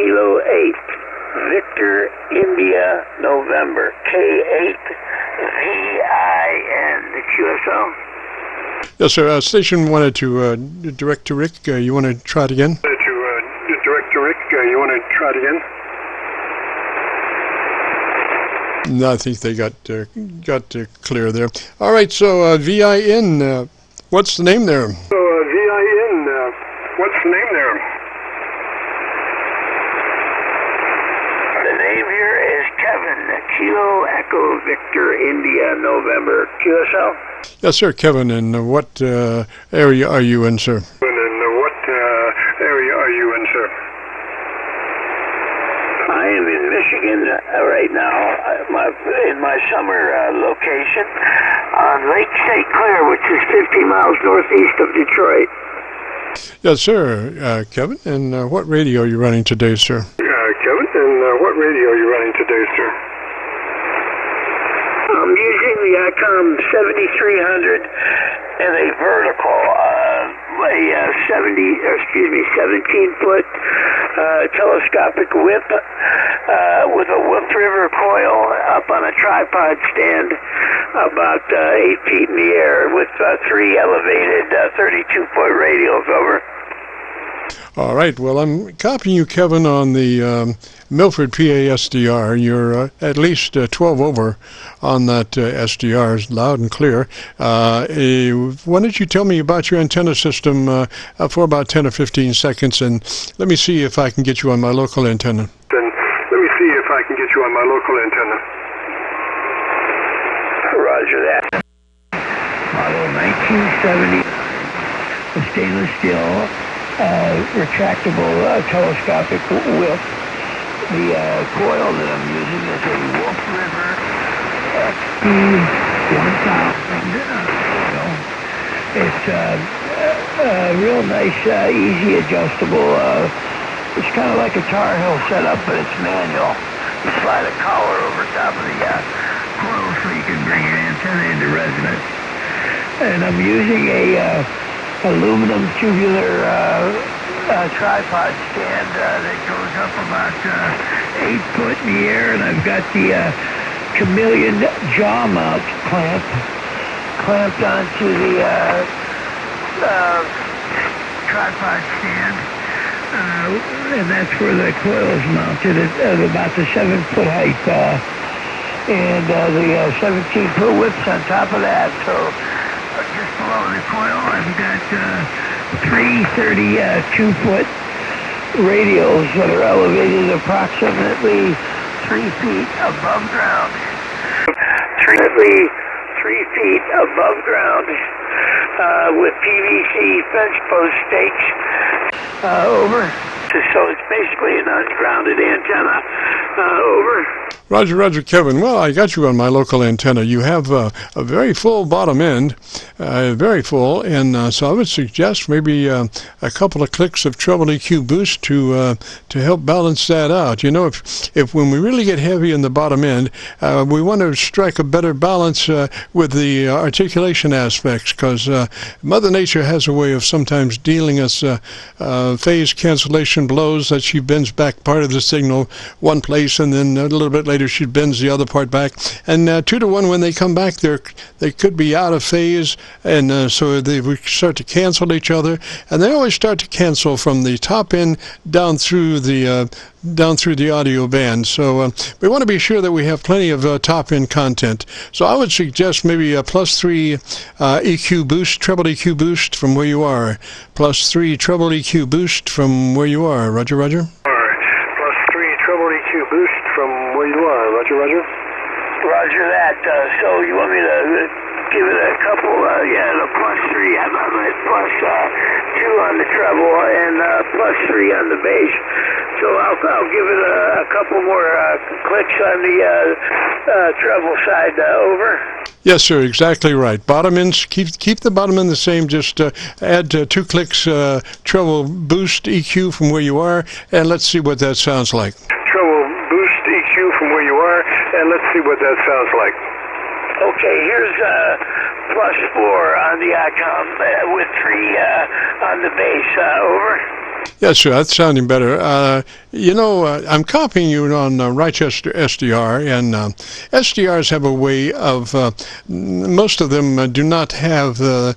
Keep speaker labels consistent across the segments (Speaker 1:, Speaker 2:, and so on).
Speaker 1: Kilo 8, Victor, India, November, K8VIN, QSO.
Speaker 2: Yes, sir. Station wanted to direct to Rick. You want to try it again?
Speaker 3: Direct to Rick. You want to try it again?
Speaker 2: No, I think they got clear there. All right, so VIN, what's the name there?
Speaker 3: So VIN, what's the name there?
Speaker 1: The name here is Kevin, Kilo Echo Victor India November, QSO.
Speaker 2: Yes, sir, Kevin. And what area are you in, sir?
Speaker 3: And what area are you in, sir?
Speaker 1: I am in Michigan right now, in my summer location on Lake St. Clair, which is 50 miles northeast of Detroit.
Speaker 2: Yes, sir, Kevin. And what radio are you running today, sir?
Speaker 3: Kevin, and what radio are you running today, sir?
Speaker 1: I'm using the ICOM 7300 and a vertical, 17-foot telescopic whip with a whip river coil up on a tripod stand about 8 feet in the air with 3 elevated 32-foot radials over.
Speaker 2: All right. Well, I'm copying you, Kevin, on the Milford PA SDR. You're at least 12 over on that SDR, loud and clear. Why don't you tell me about your antenna system for about 10 or 15 seconds, and let me see if I can get you on my local antenna.
Speaker 3: Then let me see if I can get you on my local antenna.
Speaker 1: Roger that. Model 1970, a stainless steel retractable telescopic whip. The coil that I'm using is a Wolf River XP1000 coil. It's a real nice, easy adjustable. It's kind of like a Tar Heel setup, but it's manual. You slide a collar over top of the coil so you can bring your antenna into resonance. And I'm using a aluminum tubular tripod stand that goes up about 8 foot in the air, and I've got the chameleon jaw mount clamped onto the tripod stand, and that's where the coil is mounted at about the 7-foot height, and the 17-foot whip's on top of that. So just below the coil, I've got 3 32-foot radials that are elevated approximately 3 feet above ground. 3 feet above ground with PVC fence post stakes over. So it's basically an ungrounded antenna. Over.
Speaker 2: Roger, Kevin. Well, I got you on my local antenna. You have a very full bottom end, very full, and so I would suggest maybe a couple of clicks of treble EQ boost to help balance that out. You know, if when we really get heavy in the bottom end, we want to strike a better balance with the articulation aspects, because Mother Nature has a way of sometimes dealing us phase cancellation blows that she bends back part of the signal one place, and then a little bit later she bends the other part back, and 2 to 1 when they come back they could be out of phase, and so they start to cancel each other, and they always start to cancel from the top end down through the audio band. So we want to be sure that we have plenty of top end content. So I would suggest maybe a +3 EQ boost, treble EQ boost from where you are. +3 treble EQ boost from where you are. Roger.
Speaker 3: +3 treble EQ boost from where you are. Roger.
Speaker 1: Roger that. So you want me to give it a couple, the +3, how about +2 on the treble and +3 on the bass. So I'll give it a couple more clicks on the treble side. Over.
Speaker 2: Yes, sir, exactly right. Bottom ends, keep the bottom end the same. Just add 2 clicks treble boost EQ from where you are, and let's see what that sounds like.
Speaker 3: Treble boost EQ from where you are, and let's see what that sounds like.
Speaker 1: Okay, here's +4 on the ICOM with 3 on the bass. Over.
Speaker 2: Yes, sir, that's sounding better. I'm copying you on Rochester SDR, and SDRs have a way of, most of them do not have a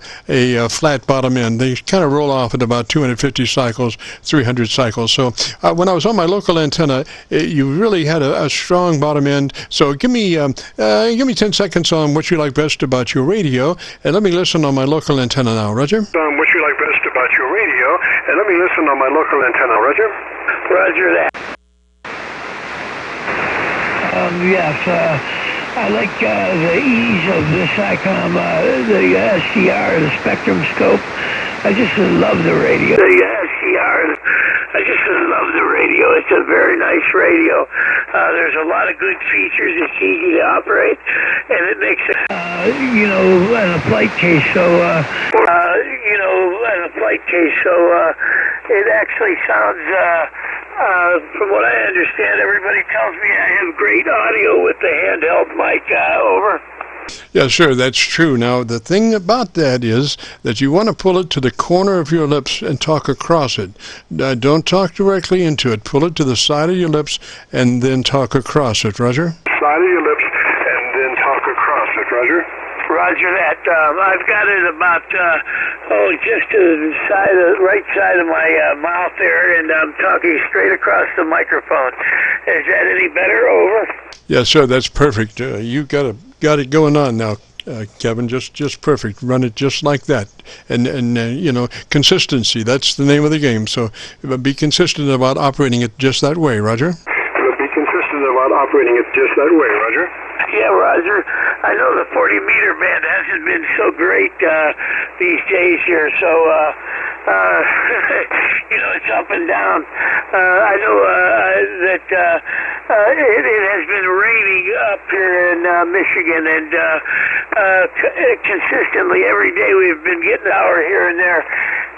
Speaker 2: flat bottom end. They kind of roll off at about 250 cycles, 300 cycles. So when I was on my local antenna, you really had a strong bottom end. So give me 10 seconds on what you like best about your radio, and let me listen on my local antenna now, Roger.
Speaker 3: What you like best about your radio, and let me listen on my local antenna, Roger.
Speaker 1: Roger that. Yes, I like the ease of this ICOM, the SDR, the spectrum scope. I just love the radio. The SDR, I just love the radio. It's a very nice radio. There's a lot of good features. It's easy to operate, and it makes it, in a flight case. So, it actually sounds. From what I understand, everybody tells me I have great audio with the handheld mic. Over.
Speaker 2: Yeah, sure, that's true. Now, the thing about that is that you want to pull it to the corner of your lips and talk across it. Don't talk directly into it. Pull it to the side of your lips and then talk across it, Roger.
Speaker 3: Side of your lips and then talk across it, Roger.
Speaker 1: Roger that. I've got it about, just to the right side of my mouth there, and I'm talking straight across the microphone. Is that any better? Over.
Speaker 2: Yes, sir, that's perfect. You got it going on now, Kevin. Just perfect. Run it just like that, and consistency. That's the name of the game. So be consistent about operating it just that way, Roger.
Speaker 3: Be consistent about operating it just that way, Roger.
Speaker 1: Yeah, Roger. I know the 40-meter band hasn't been so great these days here, so it's up and down. I know that it has been raining up here in Michigan, and consistently every day we've been getting an hour here and there.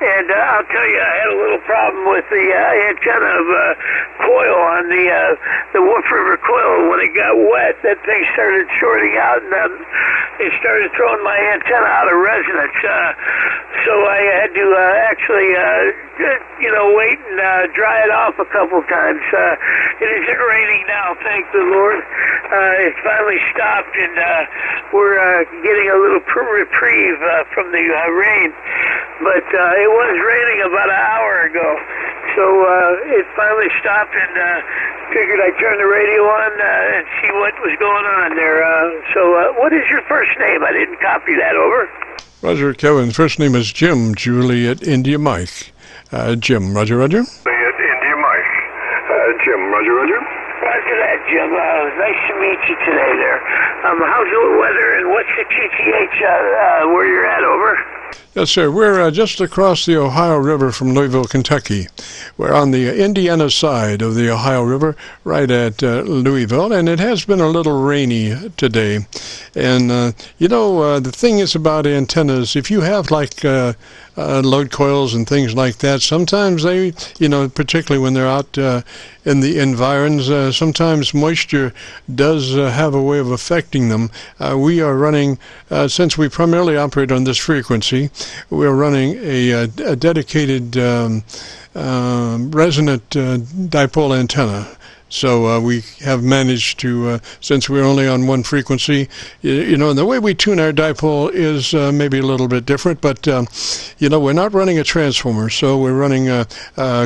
Speaker 1: And I'll tell you, I had a little problem with the antenna of coil on the Wolf River coil. When it got wet, that thing started shorting out, and it started throwing my antenna out of resonance. So I had to actually, wait and dry it off a couple times. It isn't raining now, thank the Lord. It finally stopped, and we're getting a little reprieve from the rain. But it was raining about an hour ago, so it finally stopped, and figured I'd turn the radio on and see what was going on there. So what is your first name? I didn't copy that. Over.
Speaker 2: Roger, Kevin. First name is Jim, Juliet, India, Mike. Jim, Roger.
Speaker 3: Juliet, India, Mike. Jim, Roger.
Speaker 1: Roger that, Jim. Nice to meet you today there. How's the weather, and what's the QTH where you're at? Over.
Speaker 2: Yes, sir. We're just across the Ohio River from Louisville, Kentucky. We're on the Indiana side of the Ohio River, right at Louisville, and it has been a little rainy today. And, the thing is about antennas, if you have load coils and things like that, sometimes they, particularly when they're out in the environs, sometimes moisture does have a way of affecting them. We are running, since we primarily operate on this frequency, we're running a dedicated resonant dipole antenna. So we have managed to, since we're only on one frequency, and the way we tune our dipole is maybe a little bit different, but, we're not running a transformer, so we're running a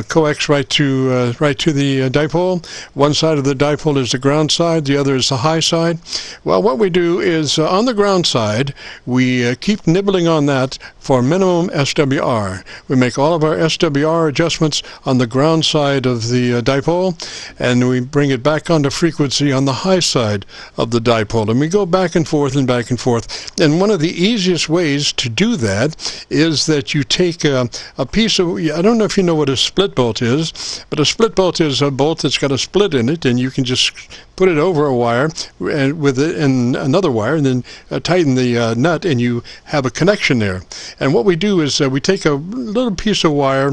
Speaker 2: coax right to the dipole. One side of the dipole is the ground side, the other is the high side. Well, what we do is, on the ground side, we keep nibbling on that for minimum SWR. We make all of our SWR adjustments on the ground side of the dipole, and we bring it back onto frequency on the high side of the dipole, and we go back and forth and back and forth. And one of the easiest ways to do that is that you take a piece of, I don't know if you know what a split bolt is, but a split bolt is a bolt that's got a split in it, and you can just put it over a wire and with it and another wire, and then tighten the nut, and you have a connection there. And what we do is we take a little piece of wire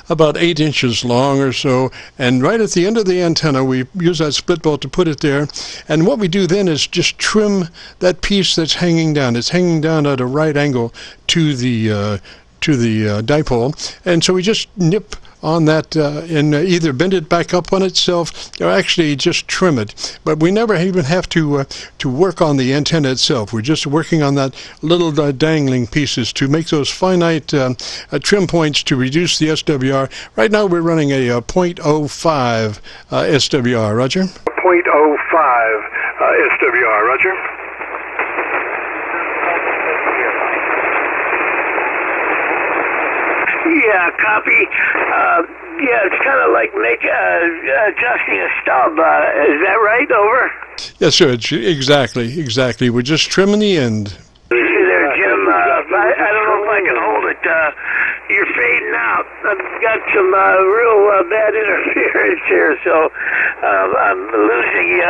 Speaker 2: about 8 inches long or so, and right at the end of the antenna we use that split bolt to put it there. And what we do then is just trim that piece that's hanging down. It's hanging down at a right angle to the dipole, and so we just nip on that and either bend it back up on itself or actually just trim it. But we never even have to work on the antenna itself. We're just working on that little dangling pieces to make those finite trim points to reduce the SWR. Right now we're running a 0.05 SWR. Roger?
Speaker 3: 0.05 SWR. Roger.
Speaker 1: Yeah, copy. Yeah, it's kind of like adjusting a stub. Is that right? Over?
Speaker 2: Yes, sir. Exactly. We're just trimming the end.
Speaker 1: Easy there, Jim. I don't know if I can hold it. You're fading out. I've got some real bad interference here, so I'm losing you.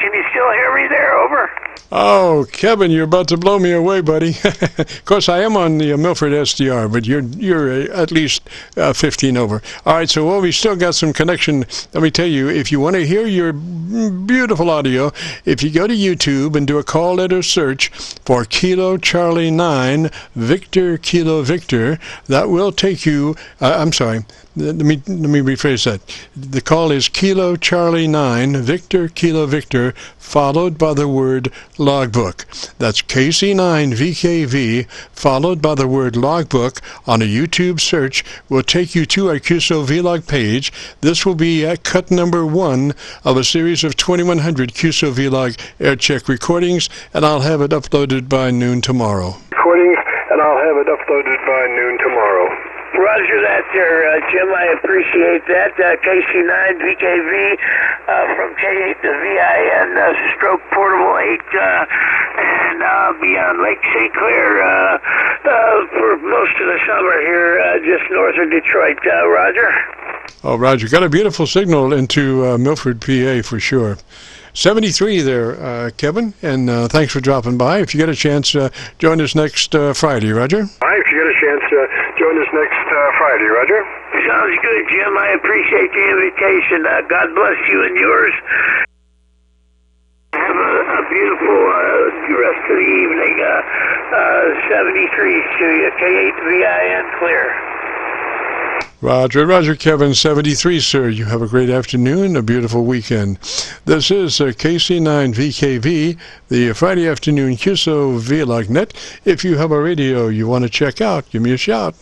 Speaker 1: Can you still hear me there? Over?
Speaker 2: Oh, Kevin, you're about to blow me away, buddy. Of course, I am on the Milford SDR, but you're at least 15 over. All right, so we still got some connection. Let me tell you, if you want to hear your beautiful audio, if you go to YouTube and do a call letter search for Kilo Charlie 9 Victor Kilo Victor, that will take you. I'm sorry. Let me rephrase that. The call is Kilo Charlie 9 Victor Kilo Victor, followed by the word logbook. That's KC9VKV, followed by the word logbook on a YouTube search, will take you to our Qso-Vlog page. This will be cut number 1 of a series of 2100 Qso-Vlog air check recordings, and I'll have it uploaded by noon tomorrow.
Speaker 1: Roger that there, Jim. I appreciate that. KC9VKV from K8VIN, stroke portable 8, and I'll be on Lake St. Clair for most of the summer here, just north of Detroit. Roger?
Speaker 2: Oh, Roger. Got a beautiful signal into Milford, PA for sure. 73 there, Kevin, and thanks for dropping by. If you get a chance, join us next Friday, Roger?
Speaker 3: All right, if you get a chance, join us next Friday, Roger?
Speaker 1: Sounds good, Jim. I appreciate the invitation. God bless you and yours. Have a beautiful rest of the evening. 73 to you, K8VIN clear.
Speaker 2: Roger, Kevin, 73, sir. You have a great afternoon, a beautiful weekend. This is KC9VKV, the Friday afternoon Qso-Vlog net. If you have a radio you want to check out, give me a shout.